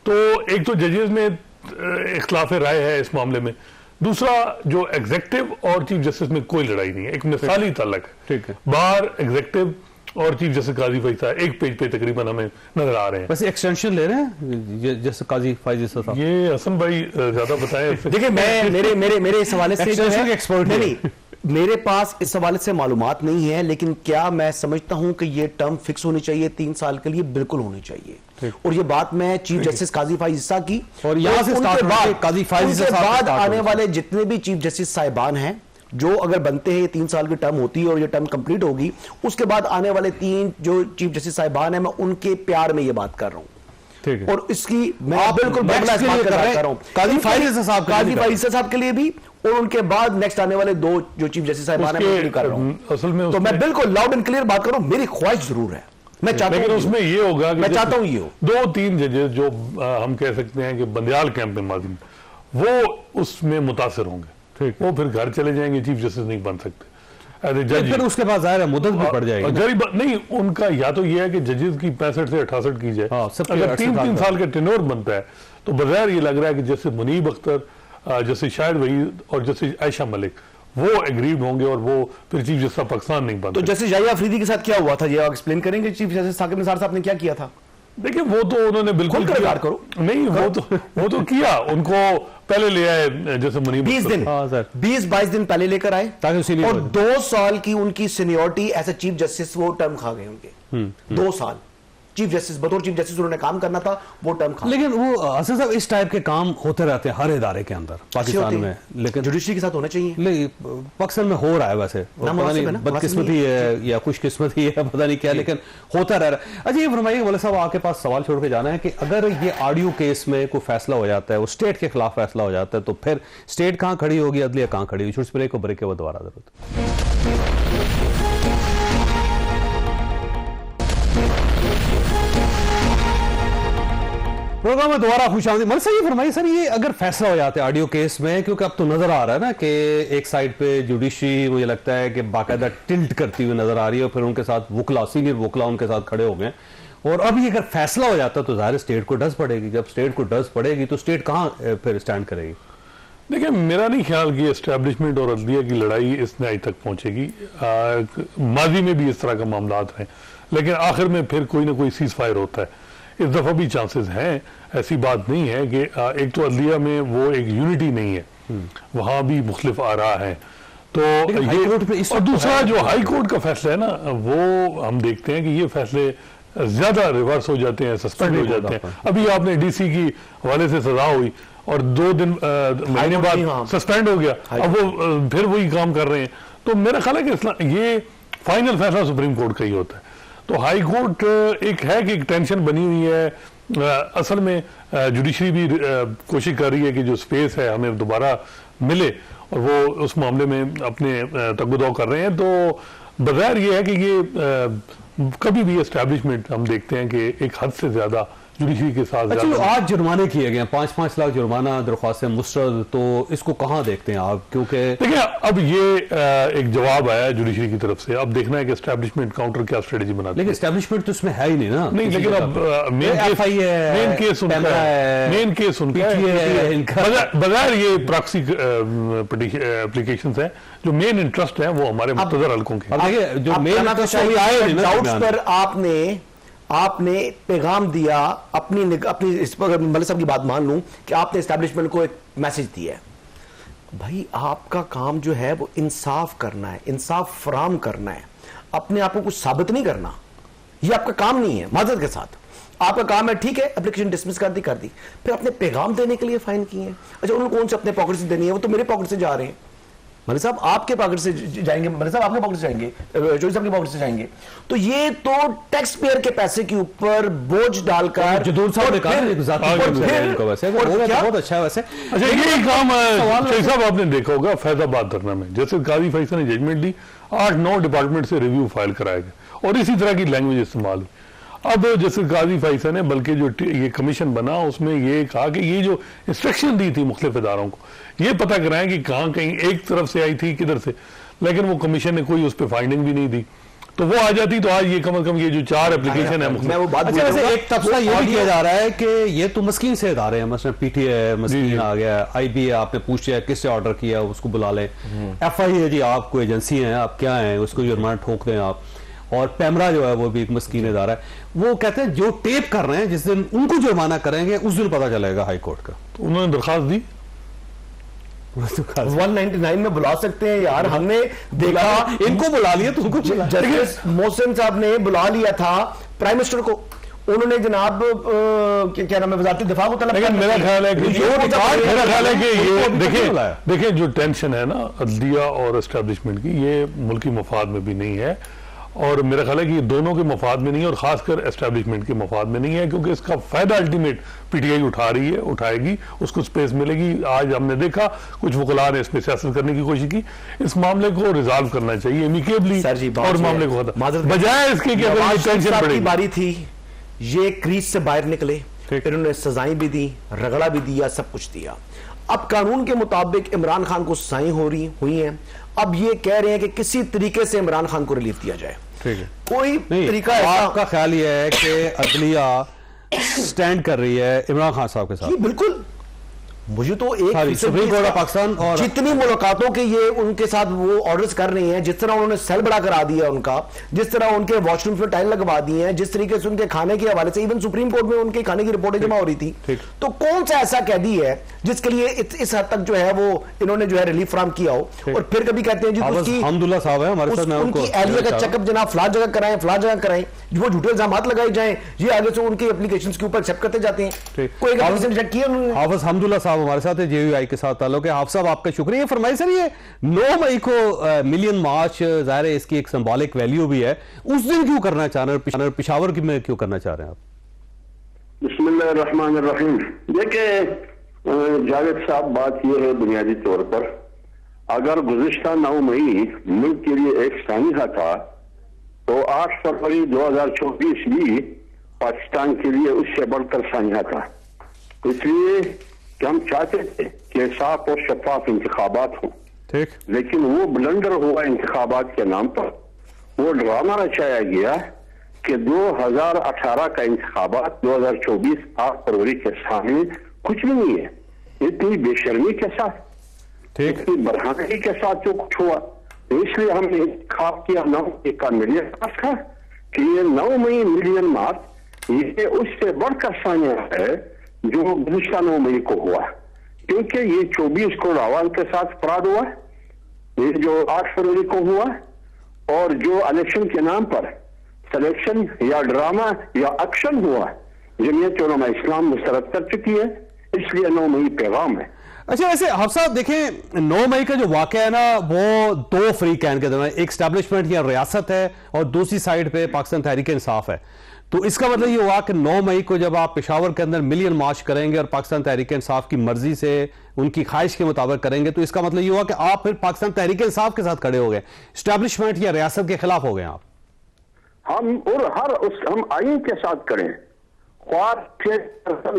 तो एक तो जजेस में इख्तिलाफ राय है इस मामले में, दूसरा जो एग्जेक्टिव और चीफ जस्टिस में कोई लड़ाई नहीं है, एक मिसाली ताल्लुक है। ठीक है। बाहर एग्जेक्टिव और चीफ जस्टिस काजी फैसा एक पेज पे तकरीबन हमें नजर आ रहे हैं। वैसे एक्सटेंशन ले रहे हैं जैसे काजी फैजी साहब? ये हसन भाई ज्यादा बताएं। देखिए, मैं मेरे इस हवाले से जो Extension है, के expert नहीं, मेरे पास इस हवाले से मालूमात नहीं है, लेकिन क्या मैं समझता हूं कि ये टर्म फिक्स होनी चाहिए 3 साल के लिए, बिल्कुल होनी चाहिए। और ये बात मैं चीफ जस्टिस काजी फाइज़ा की और यहाँ से उनके start बाद होके काजी फाइज़ा उनके साहब बाद start आने होंगे। वाले जितने भी चीफ जस्टिस साहिबान हैं, जो अगर बनते हैं, ये 3 साल की टर्म होती है और ये टर्म कंप्लीट होगी, उसके बाद आने वाले 3 जो चीफ जस्टिस साहिबान हैं, मैं उनके प्यार में ये बात कर रहा हूं। ठीक है। और इसकी मैं आप बिल्कुल next बगला के लिए इस्तेमाल कर रहे हैं, कर रहा हूं काजी फाइज़ा साहब के लिए काजी नहीं कर रहे। फाइज़ा साहब के लिए भी, और उनके बाद नेक्स्ट आने वाले 2 जो चीफ जस्टिस साहिबान हैं, मैं उनके लिए कर रहा हूं। असल में तो मैं बिल्कुल लाउड एंड क्लियर बात कर रहा हूं, मेरी ख्वाहिश जरूर है, मैं चाहता लेकिन हूं उसमें ये होगा कि मैं चाहता हूं ये हो 2-3 जजेस जो हम कह सकते हैं कि बंदियाल कैंप में माजी में, वो उसमें मुतासिर होंगे, वो फिर घर चले जाएंगे, चीफ जस्टिस नहीं बन सकते जज। फिर उसके बाद जाहिर है मुद्दत भी पड़ जाएगी। गरीब नहीं, उनका या तो ये है कि जजेस की 65 से 68 की जाए। हाँ, सबके अगर 68 3 साल का टेन्योर बनता है तो बगैर ये लग रहा है कि जैसे मुनीब अख्तर, जैसे शाहिद वहीद और जैसे आयशा मलिक वो एग्रीड होंगे और वो फिर चीफ जस्टिस पाकिस्तान नहीं बनते। तो जस्टिस जाहिया अफरीदी के साथ क्या हुआ था, ये आप एक्सप्लेन करेंगे? चीफ जस्टिस साकिब निसार साहब ने क्या किया था? देखिए, वो तो उन्होंने बिल्कुल खुलकर बात करो। नहीं, वो तो किया, उनको पहले ले आए जैसे मुनीब 20 दिन, हाँ सर, 20-22 दिन पहले लेकर आए ताकि उसी और 2 साल की उनकी seniority as a chief justice वो टर्म खा गए उनके। 2 साल चीफ जस्टिस, बतौर चीफ जस्टिस उन्होंने काम करना था, वो टर्म खा। लेकिन वो असद साहब इस टाइप के काम होते रहते हैं हर इदारे के अंदर पाकिस्तान में, लेकिन जुडिशरी के साथ होना चाहिए। नहीं, पाकिस्तान में हो रहा है वैसे, पता नहीं बदकिस्मती है या खुशकिस्मती है, पता नहीं क्या, लेकिन होता रह रहा है। अच्छा, ये फरमाइए बोले साहब, आपके पास सवाल छोड़ के जाना है कि अगर ये ऑडियो केस में कोई फैसला हो जाता है, वो स्टेट के खिलाफ फैसला हो जाता है, तो फिर स्टेट कहां खड़ी होगी, अदलिया कहां खड़ी होगी? छोटी ब्रेक को ब्रेक के बाद दोबारा जरूरत। प्रोग्राम में दोबारा खुश आमदीद। मलिक साहब, ये फरमाइए सर, ये अगर फैसला हो जाता है ऑडियो केस में, क्योंकि अब तो नजर आ रहा है ना कि एक साइड पे जुडिशरी मुझे लगता है कि बाकायदा टिल्ट करती हुई नजर आ रही है, फिर उनके साथ वुकला, सीनियर वुकला उनके साथ खड़े हो गए, और अब ये अगर फैसला हो जाता तो जाहिर स्टेट को डस पड़ेगी। जब स्टेट को डस पड़ेगी तो स्टेट कहां फिर स्टैंड करेगी? देखिए, मेरा नहीं ख्याल कि एस्टैब्लिशमेंट और अदलिया की लड़ाई इस न्याय तक पहुंचेगी। माजी में भी इस तरह का मामला रहे, लेकिन आखिर में फिर कोई ना कोई सीज फायर होता है। इस दफा भी चांसेस हैं, ऐसी बात नहीं है कि एक तो अदलिया में वो एक यूनिटी नहीं है, वहां भी मुख्तलिफ आ रहा है। तो ये और दूसरा जो हाई कोर्ट का फैसला है ना, वो हम देखते हैं कि ये फैसले ज्यादा रिवर्स हो जाते हैं, सस्पेंड हो जाते हैं। अभी आपने डीसी की हवाले से सजा हुई और 2 दिन महीने बाद सस्पेंड हो गया, अब वो फिर वही काम कर रहे हैं। तो मेरा ख्याल है कि ये फाइनल फैसला सुप्रीम कोर्ट का ही होता है। तो हाई कोर्ट एक है कि एक टेंशन बनी हुई है, असल में जुडिशरी भी कोशिश कर रही है कि जो स्पेस है हमें दोबारा मिले, और वो उस मामले में अपने तगुदाव कर रहे हैं। तो बगैर ये है कि ये कभी भी एस्टैब्लिशमेंट हम देखते हैं कि एक हद से ज्यादा जुडिशरी के साथ अच्छा, ज्यादा आज जुर्माने किए गए 5-5 लाख जुर्माना दरख्वास्तें मुस्तरद, तो इसको कहाँ देखते हैं आप? क्योंकि देखिए अब ये एक जवाब आया है जुडिशरी की तरफ से, अब देखना है कि एस्टैब्लिशमेंट काउंटर क्या स्ट्रेटेजी बनाती है। लेकिन एस्टैब्लिशमेंट तो इसमें है ही नहीं ना। नहीं, लेकिन अब मेन केस उनका है बगैर ये प्रॉक्सी एप्लीकेशंस हैं, जो मेन इंटरेस्ट है वो हमारे मुख्तदर हलकों के। अब देखिए जो मेन डाउट्स पर आपने पैगाम दिया अपनी इस पर मलिक साहब की बात मान लूं कि आपने एस्टैब्लिशमेंट को एक मैसेज दिया है, भाई आपका काम जो है वो इंसाफ करना है, इंसाफ फराम करना है, अपने आप को कुछ साबित नहीं करना, ये आपका काम नहीं है। माजरत के साथ आपका काम है, ठीक है, एप्लीकेशन डिसमिस कर दी, फिर अपने पैगाम देने के लिए फाइन किए हैं। अच्छा, उन्होंने कौन से अपने पॉकेट से देनी है? वो तो मेरे पॉकेट से जा रहे हैं। मलिक साहब आपके पॉकेट से जाएंगे, मलिक साहब आपके पॉकेट से जाएंगे, चौधरी साहब के पॉकेट से जाएंगे, तो ये तो टैक्स पेयर के पैसे के ऊपर बोझ डालकर जदूर साहब ने कहा वैसे बहुत अच्छा है वैसे। अच्छा, ये काम साहब आपने देखा होगा फैजाबाद धरना में, जैसे काजी फैसल ने जजमेंट दी, 8-9 डिपार्टमेंट से रिव्यू फाइल कराया गया और इसी तरह की लैंग्वेज इस्तेमाल हुई। अब जैसे काजी फैसल ने, बल्कि जो ये कमीशन बना उसमें ये कहा कि ये जो इंस्ट्रक्शन दी थी मुख्तलिफ इदारों को, ये पता कराएं कि कहाँ कहीं एक तरफ से आई थी किधर से, लेकिन वो कमीशन ने कोई उस पर फाइंडिंग भी नहीं दी, तो वो आ जाती तो आज ये कम से कम ये जो 4 एप्लीकेशन है। मैं वो बात अच्छा, वैसे एक तबसरा ये भी किया जा रहा है कि ये तो मस्कीन से इदारे हैं, मसलन पीटीए मस्कीन आ गया, IB आपने पूछ लिया किससे ऑर्डर किया उसको बुला लें, FI जी आप कोई एजेंसी हैं, आप क्या हैं, उसको जुर्माना ठोक दें आप, और पैमरा जो है वो भी एक मस्कीन इदारा है। वो कहते हैं जो टेप कर रहे हैं जिस दिन उनको जुर्माना करेंगे उस दिन पता चलेगा हाई कोर्ट का। तो उन्होंने दरखास्त दी 199 में बुला सकते हैं यार, हमने देखा इनको बुला लिया, तुमको जस्टिस मोहसिन साहब ने बुला लिया था प्राइम मिनिस्टर को, उन्होंने जनाब क्या नाम है वज़ारत दिफा को तलब। लेकिन मेरा ख्याल है कि ये देखिए जो टेंशन है ना अदलिया और एस्टैब्लिशमेंट की, ये मुल्की मफाद में भी नहीं है, और मेरा ख्याल है कि ये दोनों के मफाद में नहीं है, और खासकर एस्टैब्लिशमेंट के मफाद में नहीं है, क्योंकि इसका फायदा अल्टीमेट PTI उठा रही है, उठाएगी, उसको स्पेस मिलेगी। आज हमने देखा कुछ वकला ने इसमें सियासत करने की कोशिश की, इस मामले को रिजॉल्व करना चाहिए एमिकेबली और मामले को बजाय इसके कि अगर टेंशन बढ़ेगी। बारी थी ये क्रीज से बाहर निकले, इन्होंने सजाएं भी दी, रगड़ा भी दिया, सब कुछ दिया। अब कानून के मुताबिक इमरान खान को सजाएं हुई हैं, अब ये कह रहे हैं कि किसी तरीके से इमरान खान को रिलीफ दिया जाए। ठीक है, कोई तरीका आपका ख्याल ये है कि अदलिया स्टैंड कर रही है इमरान खान साहब के साथ? बिल्कुल, मुझे तो एक सुप्रीम कोर्ट ऑफ पाकिस्तान और जितनी मुलाकातों के ये उनके साथ वो ऑर्डर्स कर रही हैं, जिस तरह उन्होंने सेल बड़ा करा दिया उनका, जिस तरह उनके वॉशरूम में टाइल लगवा दी हैं, जिस तरीके से उनके खाने के हवाले से इवन सुप्रीम कोर्ट में उनके खाने की रिपोर्टें जमा हो रही थी, तो कौन सा ऐसा कैदी है जिसके लिए इस हद तक जो है वो इन्होंने जो है रिलीफ फ्राहम किया हो? और फिर कभी कहते हैं जी उसकी हमदुल्ला साहब है हमारे साथ, उनकी एहलिया का चेकअप जनाब फला जगह कराएं, फला जगह कराएं, वो झूठे इल्जामात लगाए जाएं, ये आगे से उनकी एप्लीकेशंस के ऊपर एक्सेप्ट करते जाते हैं। कोई एप्लीकेशन रिजेक्ट किया उन्होंने। हाफिज हमदुल्ला साहब हमारे साथ है, JUI के साथ ताल्लुक है। हाफिज साहब आपका शुक्रिया। फरमाइए सर, ये 9 मई को मिलियन मार्च जाहिर है इसकी एक सिंबॉलिक वैल्यू भी है, उस दिन क्यों करना चाह रहे हैं, पेशावर की में क्यों करना चाह रहे हैं आप? बिस्मिल्लाहिर्रहमानिर्रहीम। देखिए जावेद साहब, बात यह है बुनियादी तौर पर, अगर गुज़िश्ता 9 मई मुल्क के लिए एक सानिया था, तो 8 फरवरी 2024 भी पाकिस्तान के लिए उससे बढ़कर सानिया था। इसलिए कि हम चाहते थे कि साफ और शफाफ इंतखाबात हों, ठीक, लेकिन वो ब्लंडर हुआ इंतखाबात के नाम पर। वो ड्रामा रचाया गया कि 2018 का इंतखाबात 2024 8 फरवरी के सामने कुछ भी नहीं है। इतनी बेशर्मी के साथ, ठीक, इतनी बरहानगी के साथ जो कुछ हुआ, तो इसलिए हमने इंतखाब किया 9 मई का मिलियन मार्च का, कि ये 9 मई मिलियन मार्च ये उससे बढ़कर सानिया है जो गुज़िश्ता 9 मई को हुआ, क्योंकि ये 24 करोड़ आवाम के साथ फ्रॉड हुआ, ये जो 8 फरवरी को हुआ, और जो इलेक्शन के नाम पर सिलेक्शन या ड्रामा या एक्शन हुआ, जमीयत उलमा इस्लाम मुस्तरद कर चुकी है। इसलिए 9 मई पैगाम है। अच्छा, वैसे हाफिज देखें 9 मई का जो वाकया है ना, वो 2 फ्री कैन के दरमियान, एक एस्टैब्लिशमेंट या रियासत है और दूसरी साइड पे पाकिस्तान तहरीक इंसाफ है। तो इसका मतलब ये हुआ कि 9 मई को जब आप पेशावर के अंदर मिलियन मार्च करेंगे और पाकिस्तान तहरीक इंसाफ की मर्जी से उनकी ख्वाहिश के मुताबिक करेंगे, तो इसका मतलब ये हुआ कि आप फिर पाकिस्तान तहरीक इंसाफ के साथ खड़े हो गए, एस्टैब्लिशमेंट या रियासत के खिलाफ हो गए आप। हम आइन के साथ करें,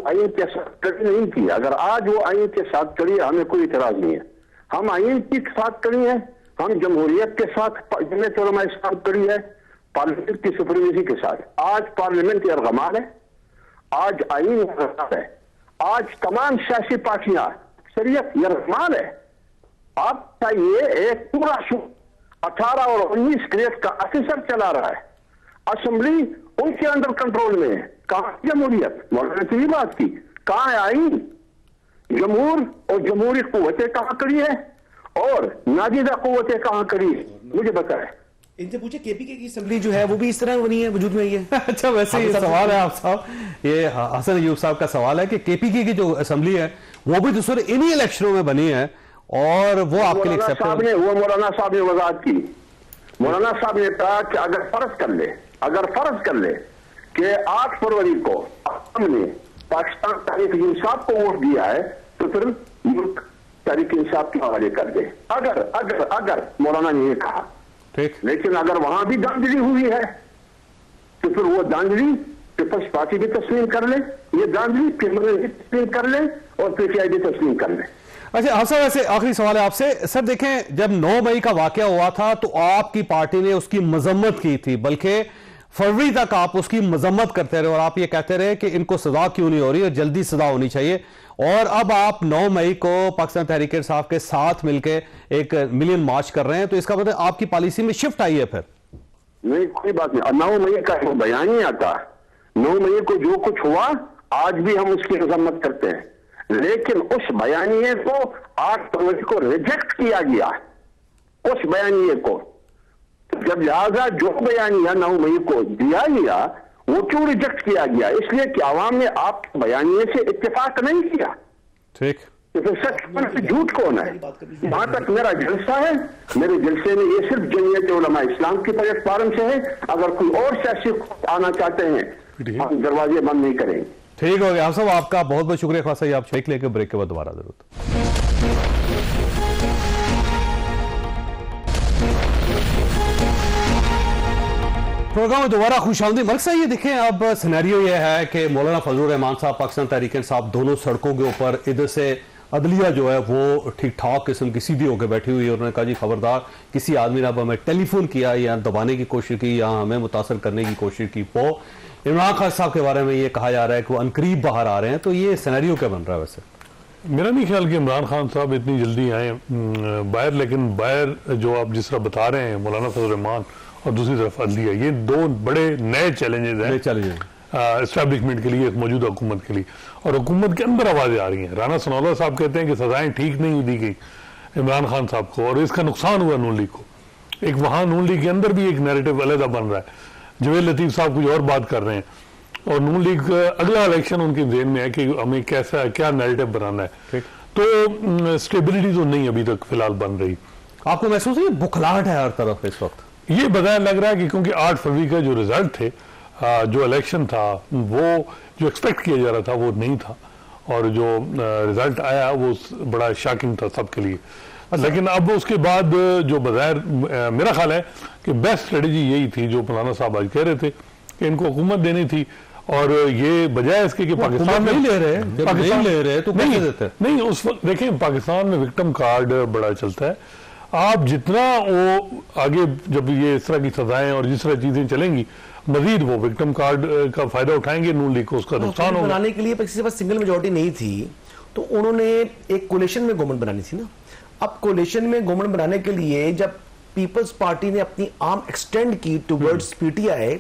आइन के साथ कड़ी नहीं की। अगर आज वो आइन के साथ कड़ी, हमें कोई इतराज नहीं है। हम आइन के साथ कड़ी है, हम जमहूरियत के साथ जमीयत उलमा इस्लाम कड़ी है, पार्लियामेंट की सुप्रीमेसी के साथ। आज पार्लियामेंट यरगमाल है, आज आइन यरगमाल है, आज तमाम सियासी पार्टियां शरीयत यरगमाल है। आप चाहिए एक पूरा 18 और 19 ग्रेड का ऑफिसर चला रहा है, असेंबली उनके अंडर कंट्रोल में है। कहां जमहूरियत? मौलाना ने ये बात की, कहां है आइन? जमहूर और जमहूरी कुव्वतें कहां करी है और नाजिदा कुव्वतें कहां करी है? मुझे बताएं। इनसे पूछे केपीके की असेंबली जो है वो भी इस तरह बनी है, वजूद में ही है। अच्छा, वैसे ये सवाल है आप साहब, ये हसन अयूब साहब का सवाल है कि केपीके की जो असेंबली है वो भी दूसरे इन्हीं इलेक्शनों में बनी है और वो आपके लिए एक्सेप्टेबल? वो मौलाना साहब ने वजाहत की। मौलाना साहब ने कहा कि अगर फर्ज कर ले कि 8 फरवरी को हमने पाकिस्तान तहरीक इंसाफ को वोट दिया है तो फिर मुल्क तहरीक इंसाफ के हवाले कर दे। अगर मौलाना ने ये कहा, ठीक, लेकिन अगर वहां भी दांधली हुई है तो फिर वो दांधली पीपल्स पार्टी भी तस्लीम कर ले, ये दांधली पीएमएल भी तस्लीम कर ले और पीटीआई भी तस्लीम कर ले। अच्छा हसन, वैसे आखिरी सवाल है आपसे सर, देखें जब 9 मई का वाकया हुआ था तो आपकी पार्टी ने उसकी मजम्मत की थी, बल्कि फरवरी तक आप उसकी मजम्मत करते रहे और आप ये कहते रहे कि इनको सजा क्यों नहीं हो रही और जल्दी सजा होनी चाहिए। और अब आप 9 मई को पाकिस्तान तहरीक इंसाफ के साथ मिलकर एक मिलियन मार्च कर रहे हैं, तो इसका मतलब आपकी पॉलिसी में शिफ्ट आई है? फिर नहीं, कोई बात नहीं। 9 मई का वो बयान नहीं आता। 9 मई को जो कुछ हुआ आज भी हम उसकी मजम्मत करते हैं, लेकिन उस बयानिए को 8 फरवरी को रिजेक्ट किया गया। उस बयानिए को जब लिहाजा जो बयानिया 9 मई को दिया गया वो क्यों रिजेक्ट किया गया? इसलिए कि आवाम ने आपके बयानिए से इत्तेफाक नहीं किया। ठीक, तो फिर सच झूठ कौन है? वहां तक मेरा जलसा है, मेरे जलसे में ये सिर्फ जमीयत उलमा इस्लाम की प्लेटफॉर्म से है। अगर कोई और सियासी आना चाहते हैं हम दरवाजे बंद नहीं करेंगे। ठीक हो गया साहब, आपका बहुत बहुत शुक्रिया। खासा आप ब्रेक लेकर ब्रेक के बाद दोबारा जरूर। प्रोग्राम में दोबारा खुशामदीद। मलिक साहब, ये देखें अब सिनेरियो ये है कि मौलाना फजलुर रहमान साहब, पाकिस्तान तहरीक इंसाफ, दोनों सड़कों के ऊपर, इधर से अदलिया जो है वो ठीक ठाक किस्म की सीधी होकर बैठी हुई है। उन्होंने कहा जी खबरदार, किसी आदमी ने अब हमें टेलीफोन किया या दबाने की कोशिश की या हमें मुतासर करने की कोशिश की। वो इमरान खान साहब के बारे में ये कहा जा रहा है कि वो अनकरीब बाहर आ रहे हैं, तो ये सिनेरियो क्या बन रहा है? वैसे मेरा नहीं ख्याल कि इमरान खान साहब इतनी जल्दी आए बाहर, लेकिन बाहर जो आप जिस तरह बता रहे हैं मौलाना फजलुर रहमान और दूसरी तरफ अदलिया, ये दो बड़े नए चैलेंजेस हैं एस्टैब्लिशमेंट के लिए, मौजूदा हुकूमत के लिए। और हुकूमत के अंदर आवाजें आ रही हैं। राना सनौला साहब कहते हैं कि सजाएं ठीक नहीं दी गई इमरान खान साहब को और इसका नुकसान हुआ नून लीग को। एक वहां नून लीग के अंदर भी एक नैरेटिव अलग बन रहा है। जवेद लतीफ साहब कुछ और बात कर रहे हैं और नून लीग अगला इलेक्शन उनके जेहन में है कि हमें कैसा क्या नैरेटिव बनाना है। तो स्टेबिलिटी तो नहीं अभी तक फिलहाल बन रही। आपको महसूस है बुखलाहट है हर तरफ इस वक्त? ये बताया लग रहा है कि क्योंकि 8 फरवरी का जो रिजल्ट थे, जो इलेक्शन था, वो जो एक्सपेक्ट किया जा रहा था वो नहीं था और जो रिजल्ट आया वो बड़ा शॉकिंग था सबके लिए। लेकिन अब उसके बाद जो बज़ाहिर मेरा ख्याल है कि बेस्ट स्ट्रेटजी यही थी जो मौलाना साहब आज कह रहे थे कि इनको हुकूमत देनी थी। और ये बजाय इसके कि पाकिस्तान में ले रहे तो कैसे देते? नहीं, उस वक्त देखें पाकिस्तान में विक्टिम कार्ड बड़ा चलता है। आप जितना वो आगे जब ये इस तरह की सजाएं और जिस तरह चीजें चलेंगी मजीद वो विक्टिम कार्ड का फायदा उठाएंगे नून लीग को, उसका नुकसान होगा। बनाने के लिए किसी के पास सिंगल मेजोरिटी नहीं थी तो उन्होंने एक कोलिशन में गवर्नमेंट बनानी थी ना। अब कोलिशन में गवर्नमेंट बनाने के लिए जब पीपल्स पार्टी ने अपनी आर्म एक्सटेंड की टुवर्ड्स पीटीआई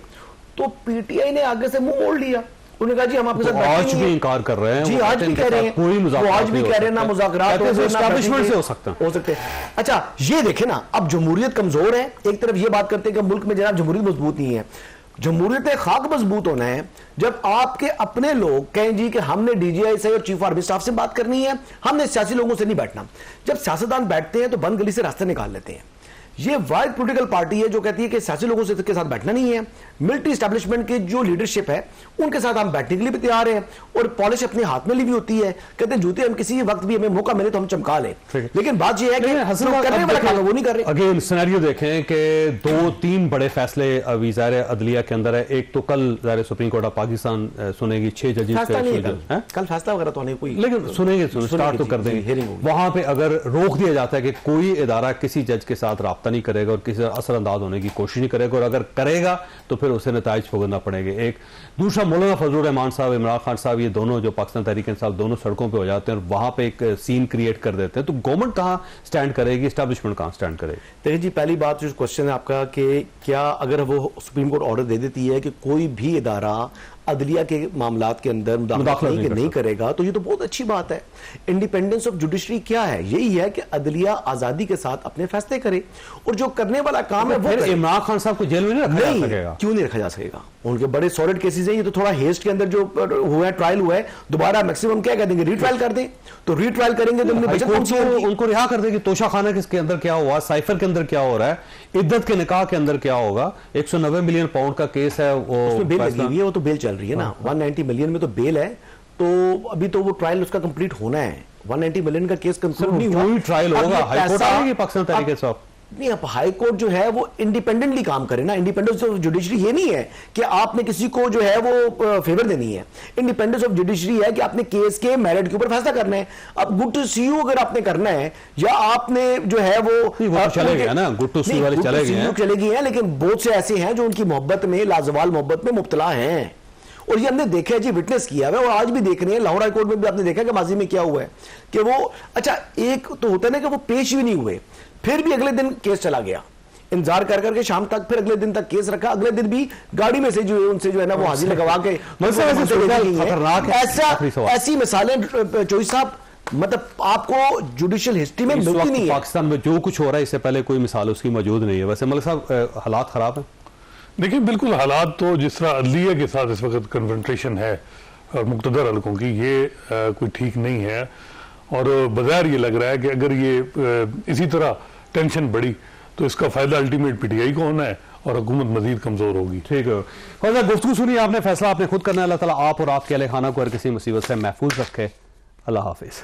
तो पीटीआई ने आगे से मुंह मोड़ लिया। उन्होंने कहा जी हम आपके साथ आज भी इनकार कर रहे हैं। जी आज भी कह रहे हैं, वो आज भी कह रहे हैं ना मुज़ाकरात एस्टैब्लिशमेंट से हो सकते हैं। अच्छा ये देखें ना, अब जमहूरियत कमजोर है। एक तरफ ये बात करते हैं कि मुल्क में जनाब जमहूरियत मजबूत नहीं है। जमहूरियत खाक मजबूत होना है जब आपके अपने लोग कहें जी कि हमने डीजीआई से और चीफ आर्मी स्टाफ से बात करनी है, हमने सियासी लोगों से नहीं बैठना। जब सियासतदान बैठते हैं तो बंद गली से रास्ते निकाल लेते हैं। ये वाइड पॉलिटिकल पार्टी है जो कहती है कि सियासी लोगों से के साथ बैठना नहीं है, मिलिट्री एस्टैब्लिशमेंट की जो लीडरशिप है उनके साथ हम बैठने के लिए भी तैयार हैं, और पॉलिश अपने हाथ में ली भी होती है, कहते हैं जूते हम किसी वक्त भी हमें मौका मिले तो हम चमका लें। लेकिन बात यह है कि हसन जो करने वाला काम है वो नहीं कर रहे। अगेन सिनेरियो देखें कि 2-3 बड़े फैसले अभी ज़ाहिर अदलिया के अंदर है। एक तो कल ज़ाहिर सुप्रीम कोर्ट ऑफ पाकिस्तान सुनेगी 6 जजेस कल फैसला वगैरह तो नहीं, कोई लेकिन सुनेंगे, स्टार्ट तो कर देंगे। वहां पे अगर रोक दिया जाता है कि कोई इदारा किसी जज के साथ राब्ता नहीं करेगा और किसी असरअंदाज होने की कोशिश नहीं करेगा, और अगर करेगा तो फिर उसे नताइज भुगतना पड़ेंगे। एक दूसरा, मौलाना फजलुर रहमान साहब, इमरान खान साहब, ये दोनों जो पाकिस्तान तहरीक इंसाफ दोनों सड़कों पे हो जाते हैं और वहां पे एक सीन क्रिएट कर देते हैं, तो गवर्नमेंट कहां स्टैंड करेगी, एस्टैब्लिशमेंट कहां स्टैंड करेगी? देखिए जी, पहली बात जो क्वेश्चन है आपका कि क्या अगर वो सुप्रीम कोर्ट ऑर्डर दे देती है कि कोई भी इदारा अदलिया के मामलात के अंदर मुदाखलत नहीं करेगा, तो ये तो बहुत अच्छी बात है। इंडिपेंडेंस ऑफ जुडिशरी क्या है? यही है कि अदलिया आजादी के साथ अपने फैसले करे, और जो करने वाला काम है वो इमरान खान साहब को जेल में नहीं रखा जा सकेगा? क्यों नहीं रखा जा सकेगा? उनके बड़े सॉलिड केसेस हैं, ये तो थोड़ा हेस्ट के अंदर जो हुआ है, ट्रायल हुआ है, दोबारा मैक्सिमम क्या कह देंगे, रीट्रायल कर दें, तो रीट्रायल करेंगे तो उनको रिहा कर देंगे। तोशा खाना के अंदर क्या हुआ, साइफर के अंदर क्या हो रहा है, इद्दत के निकाह के अंदर क्या होगा, 190 मिलियन पाउंड का केस है, वो बेल लगी हुई है, वो तो बेल चल रही है ना, 190 मिलियन में तो बेल है, तो अभी तो वो ट्रायल उसका कंप्लीट होना है। 190 मिलियन का केस कंप्लीट नहीं हुआ, ट्रायल होगा, हाईकोर्ट आएगी पाकिस्तान तहरीक इंसाफ नहीं। अब हाई कोर्ट जो है वो इंडिपेंडेंटली काम करे ना। इंडिपेंडेंस ऑफ जुडिशरी ये नहीं है कि आपने किसी को जो है वो फेवर देनी है। इंडिपेंडेंस ऑफ जुडिशरी है कि आपने केस के मेरिट के ऊपर फैसला करना है। अब गुड टू सी यू अगर आपने करना है, या आपने जो है वो चले गए ना, गुड टू सी वाले चले गए हैं, लेकिन बहुत से ऐसे हैं जो उनकी मोहब्बत में, लाजवाल मोहब्बत में मुब्तला हैं, और ये हमने देखा है जी, विटनेस किया है, और आज भी देख रहे हैं। लाहौर हाई कोर्ट में भी आपने देखा कि माजी में क्या हुआ है कि वो, अच्छा एक तो होता है ना कि वो पेश भी नहीं हुए, फिर भी अगले दिन केस चला गया, इंतजार कर करके शाम तक, फिर अगले दिन तक केस रखा, अगले दिन भी गाड़ी में से जो है उनसे जो है ना वो हाजिर लगवा के, ऐसी मिसालें चौधरी साहब मतलब आपको जुडिशियल हिस्ट्री में मिलती नहीं है। पाकिस्तान में जो कुछ हो रहा है इससे पहले कोई मिसाल उसकी मौजूद नहीं है। वैसे मलिक साहब, हालात खराब है? देखिए, बिल्कुल हालात तो जिस तरह अदलिया के साथ इस वक्त कन्फ्रंटेशन है और मुक्तदर हलकों की, ये कोई ठीक नहीं है, और बाजार ये लग रहा है कि अगर ये इसी तरह टेंशन बढ़ी तो इसका फायदा अल्टीमेट पीटीआई को होना है और हुकूमत मजीद कमजोर होगी। ठीक है, गुफ्तगू सुनी आपने, फैसला आपने खुद करना है। अल्लाह ताला आप और आपके अहले खाना को हर किसी मुसीबत से महफूज रखे। अल्लाह हाफिज।